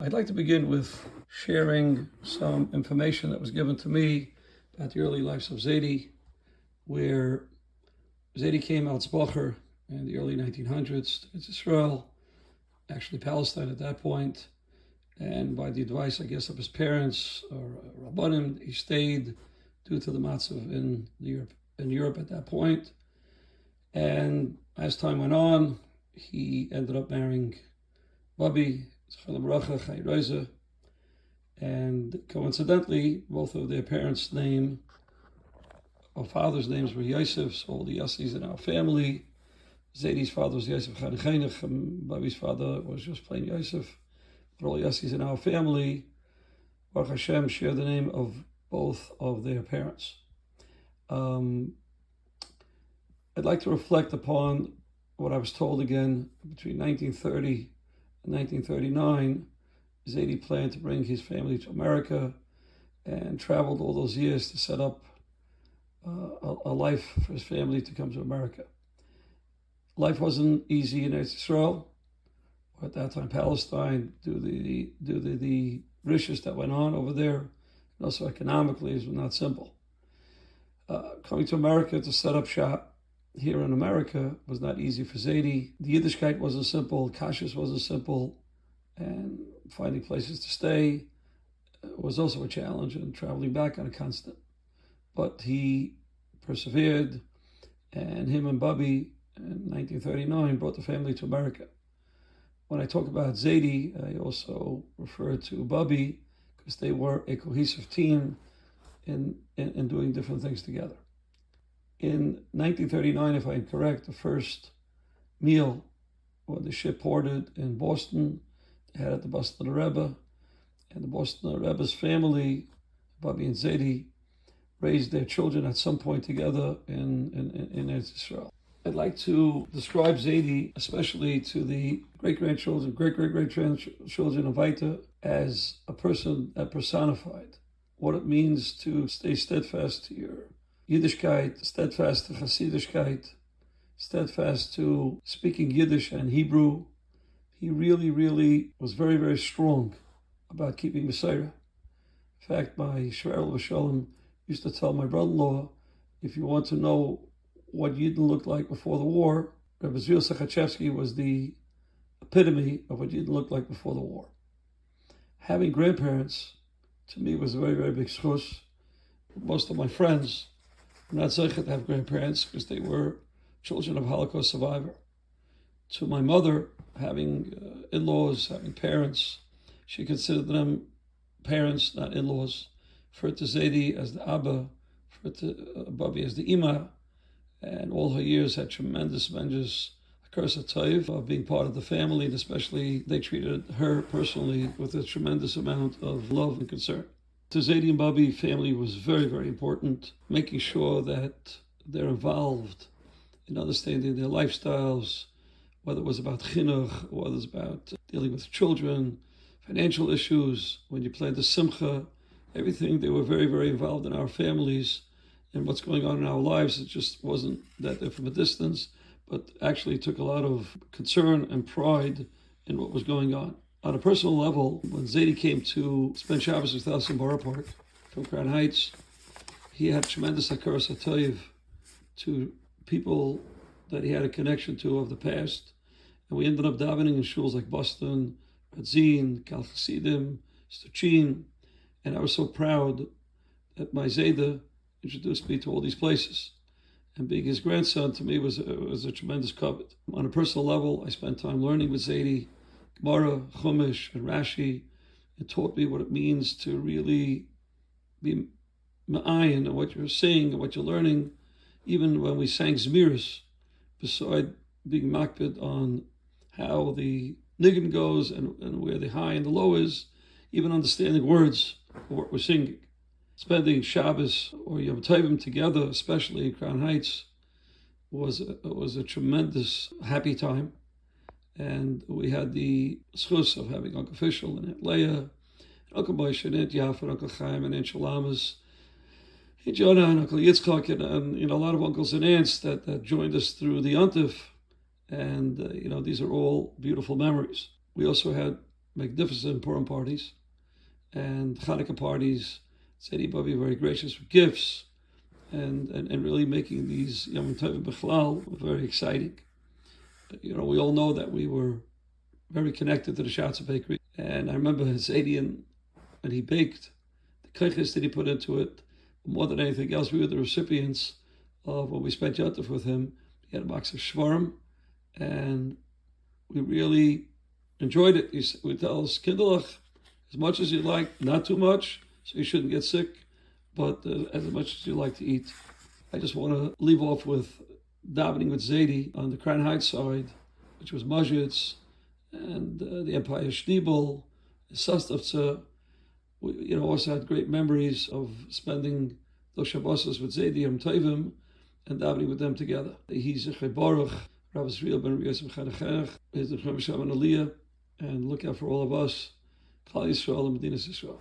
I'd like to begin with sharing some information that was given to me about the early lives of Zaidy, where Zaidy came out Zbocher in the early 1900s to Israel, actually Palestine at that point, and by the advice, I guess, of his parents or Rabbanim, he stayed due to the matzav in Europe at that point. And as time went on, he ended up marrying Bobby, and coincidentally, both of their parents' name or fathers' names were Yosef, so all the Yossis in our family. Zaidy's father was Yosef Chanechenich, and Bobby's father was just plain Yosef. But all Yossis in our family, Baruch Hashem, share the name of both of their parents. I'd like to reflect upon what I was told again between 1930 and 1939. Zaidy planned to bring his family to America and traveled all those years to set up a life for his family to come to America. Life wasn't easy in Israel, or at that time Palestine, due to the rishes that went on over there, and also economically it was not simple. Coming to America to set up shop here in America was not easy for Zaidy. The Yiddishkeit wasn't simple, Kashrus wasn't simple, and finding places to stay was also a challenge, and traveling back on a constant. But he persevered, and him and Bobby in 1939 brought the family to America. When I talk about Zaidy, I also refer to Bobby because they were a cohesive team in doing different things together. In 1939, if I'm correct, the first meal when the ship ported in Boston, they had at the Boston Rebbe, and the Boston Rebbe's family, Bobby and Zaidy, raised their children at some point together in Israel. I'd like to describe Zaidy, especially to the great-grandchildren, great-great-grandchildren of Vaita, as a person that personified what it means to stay steadfast to your Yiddishkeit, steadfast to Hasidishkeit, steadfast to speaking Yiddish and Hebrew. He really, really was very, very strong about keeping Messiah. In fact, my Shverel V'Shalom used to tell my brother-in-law, if you want to know what Yidden looked like before the war, Rabbi Azriel Sochacewski was the epitome of what Yidden looked like before the war. Having grandparents, to me, was a very, very big schus. Most of my friends were not zeichet to have grandparents because they were children of Holocaust survivor. To my mother, having in-laws, having parents, she considered them parents, not in-laws. For to Zaidy as the Abba, for to Bobby as the Ima, and all her years had tremendous Toiv of being part of the family, and especially they treated her personally with a tremendous amount of love and concern. To Zaidy and Bobby, family was very, very important, making sure that they're involved in understanding their lifestyles, whether it was about chinuch, or whether it was about dealing with children, financial issues, when you planned the simcha, everything. They were very, very involved in our families and what's going on in our lives. It just wasn't that they're from a distance, but actually took a lot of concern and pride in what was going on. On a personal level, when Zaidy came to spend Shabbos with us in Borough Park from Crown Heights, he had tremendous hakaras hatoiv to people that he had a connection to of the past. And we ended up davening in shuls like Boston, Radzin, Kal Chasidim, Stuchin, and I was so proud that my Zayda introduced me to all these places. And being his grandson, to me, was a tremendous covet. On a personal level, I spent time learning with Zaidy, Gemara, Chumash, and Rashi. It taught me what it means to really be ma'ayin and what you're saying and what you're learning. Even when we sang Zmiris, beside being makpid on how the niggin goes and where the high and the low is, even understanding words of what we're singing. Spending Shabbos or Yom Tovim together, especially in Crown Heights, was a tremendous happy time. And we had the schus of having Uncle Fishel and Aunt Leah, Uncle Moshe and Aunt Yafa, and Uncle Chaim and Aunt Shalamas, Aunt Jonah and Uncle Yitzchak, and a lot of uncles and aunts that joined us through the Yontif. And these are all beautiful memories. We also had magnificent Purim parties and Hanukkah parties. Zaidy Babi very gracious with gifts and really making these Yom Tov Bechlal very exciting. We all know that we were very connected to the Schatz bakery. And I remember Zaidy, when he baked, the kaiches that he put into it, more than anything else, we were the recipients of when we spent Yontif with him. He had a box of shvarim, and we really enjoyed it. He would tell us, Kinderlach, as much as you like, not too much, so you shouldn't get sick, but as much as you like to eat. I just want to leave off with davening with Zaidy on the Crown Heights side, which was Majid's, and the Empire Shtibel, Sastavtza. We also had great memories of spending those Shabbos with Zaidy Yom Tovim and davening with them together. He's a Baruch, Rav Azriel ben Yosef Chanechech, his Necham Shem and Aliyah, and look out for all of us, Klal Yisrael and Medinas Yisrael.